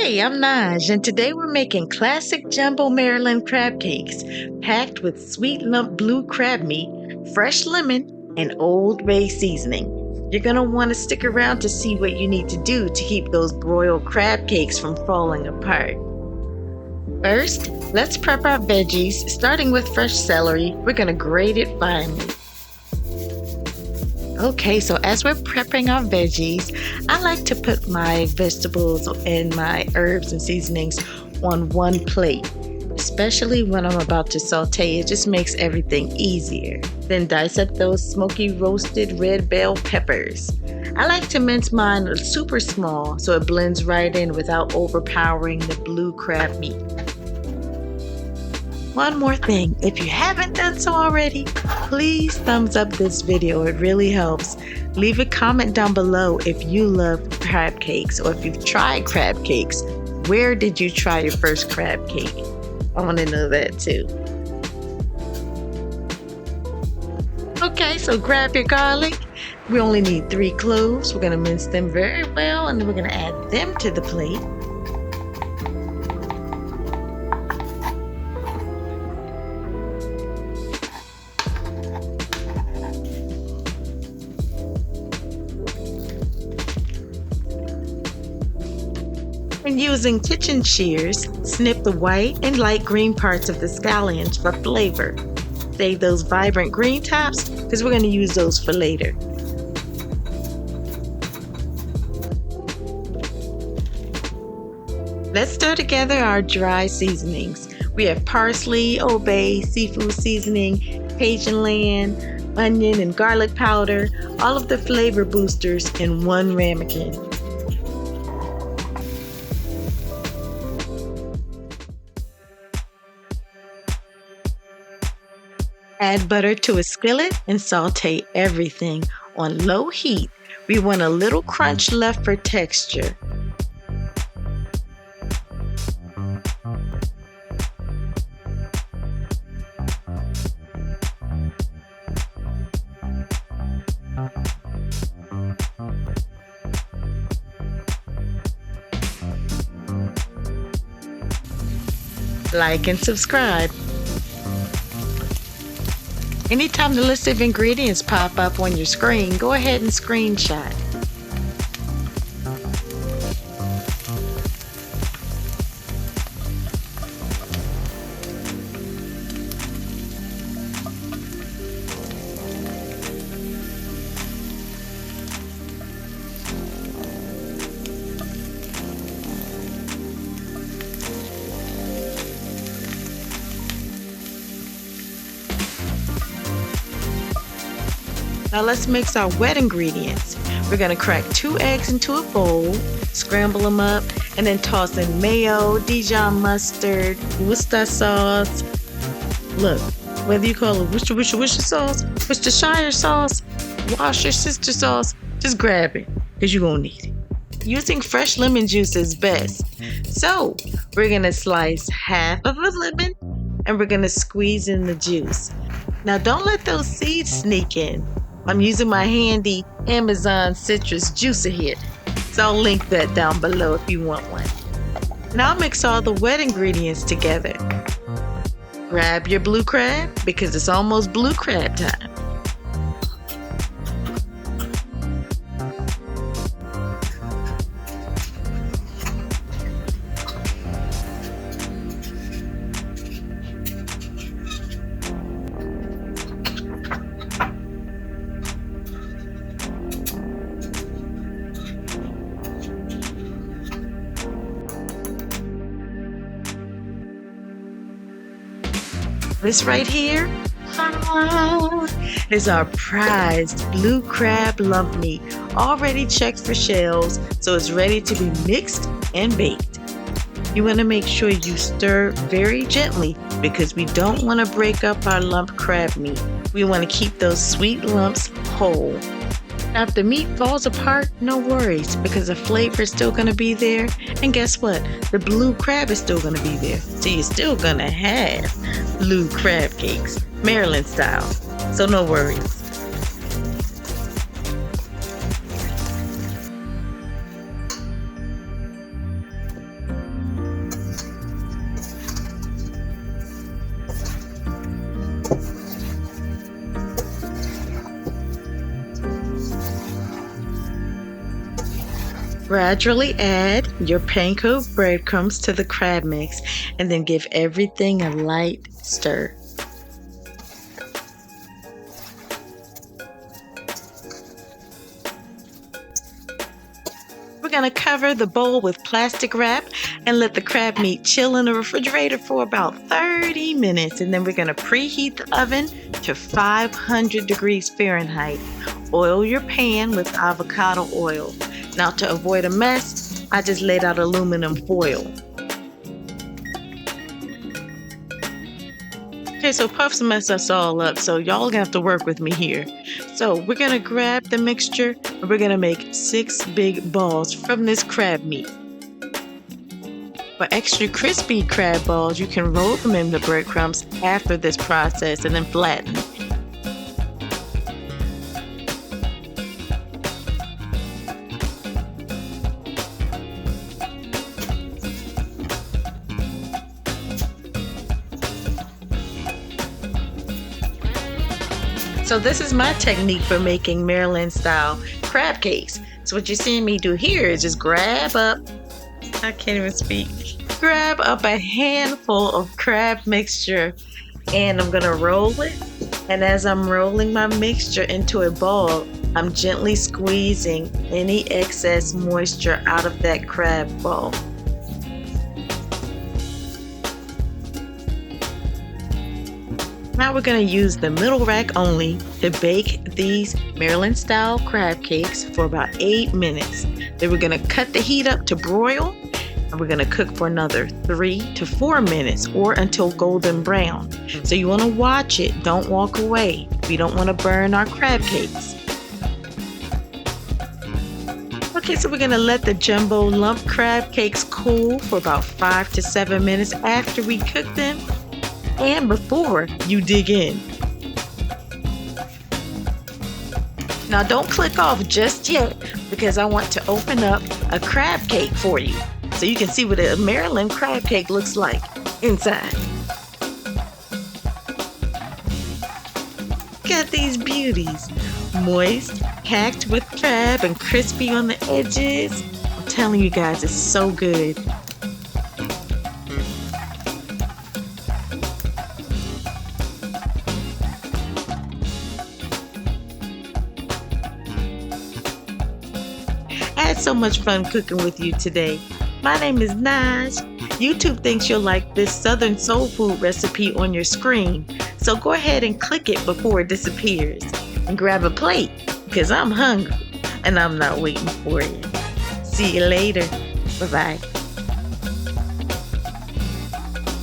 Hey, I'm Naj, and today we're making classic jumbo Maryland crab cakes packed with sweet lump blue crab meat, fresh lemon, and Old Bay seasoning. You're going to want to stick around to see what you need to do to keep those broiled crab cakes from falling apart. First, let's prep our veggies, starting with fresh celery. We're going to grate it finely. Okay, so as we're prepping our veggies, I like to put my vegetables and my herbs and seasonings on one plate, especially when I'm about to saute. It just makes everything easier. Then dice up those smoky roasted red bell peppers. I like to mince mine super small so it blends right in without overpowering the blue crab meat. One more thing, if you haven't done so already, please thumbs up this video. It really helps. Leave a comment down below if you love crab cakes or if you've tried crab cakes. Where did you try your first crab cake? I want to know that too. Okay, so grab your garlic. We only need 3 cloves. We're going to mince them very well, and then we're going to add them to the plate. And using kitchen shears, snip the white and light green parts of the scallions for flavor. Save those vibrant green tops because we're going to use those for later. Let's stir together our dry seasonings. We have parsley, Old Bay, seafood seasoning, CajunLand, onion and garlic powder, all of the flavor boosters in one ramekin. Add butter to a skillet and saute everything on low heat. We want a little crunch left for texture. Like and subscribe. Anytime the list of ingredients pop up on your screen, go ahead and screenshot. Now let's mix our wet ingredients. We're going to crack 2 eggs into a bowl, scramble them up, and then toss in mayo, Dijon mustard, Worcestershire sauce. Look, whether you call it Worcestershire sauce, Worcestershire sauce, Worcestershire sauce, just grab it because you're going to need it. Using fresh lemon juice is best. So we're going to slice half of a lemon and we're going to squeeze in the juice. Now don't let those seeds sneak in. I'm using my handy Amazon citrus juicer here, so I'll link that down below if you want one. Now mix all the wet ingredients together. Grab your blue crab because it's almost blue crab time. This right here is our prized blue crab lump meat, already checked for shells, so it's ready to be mixed and baked. You want to make sure you stir very gently because we don't want to break up our lump crab meat. We want to keep those sweet lumps whole. Now, if the meat falls apart, no worries because the flavor is still going to be there. And guess what? The blue crab is still going to be there. So you're still going to have blue crab cakes, Maryland style. So no worries. Gradually add your panko breadcrumbs to the crab mix and then give everything a light stir. We're going to cover the bowl with plastic wrap and let the crab meat chill in the refrigerator for about 30 minutes. And then we're going to preheat the oven to 500 degrees Fahrenheit. Oil your pan with avocado oil. Now, to avoid a mess, I just laid out aluminum foil. Okay, so puffs mess us all up, so y'all gonna have to work with me here. So we're gonna grab the mixture and we're gonna make 6 big balls from this crab meat. For extra crispy crab balls, you can roll them in the breadcrumbs after this process and then flatten. So this is my technique for making Maryland style crab cakes. So what you're seeing me do here is just grab up, I can't even speak, grab up a handful of crab mixture and I'm gonna roll it. And as I'm rolling my mixture into a ball, I'm gently squeezing any excess moisture out of that crab ball. Now we're going to use the middle rack only to bake these Maryland style crab cakes for about 8 minutes. Then we're going to cut the heat up to broil and we're going to cook for another 3 to 4 minutes or until golden brown. So you want to watch it, don't walk away. We don't want to burn our crab cakes. Okay, so we're going to let the jumbo lump crab cakes cool for about 5 to 7 minutes after we cook them. And before you dig in. Now don't click off just yet because I want to open up a crab cake for you so you can see what a Maryland crab cake looks like inside. Got these beauties, moist, packed with crab and crispy on the edges. I'm telling you guys, it's so good. I had so much fun cooking with you today. My name is Naj. YouTube thinks you'll like this Southern soul food recipe on your screen, so go ahead and click it before it disappears and grab a plate because I'm hungry and I'm not waiting for you. See you later. Bye-bye.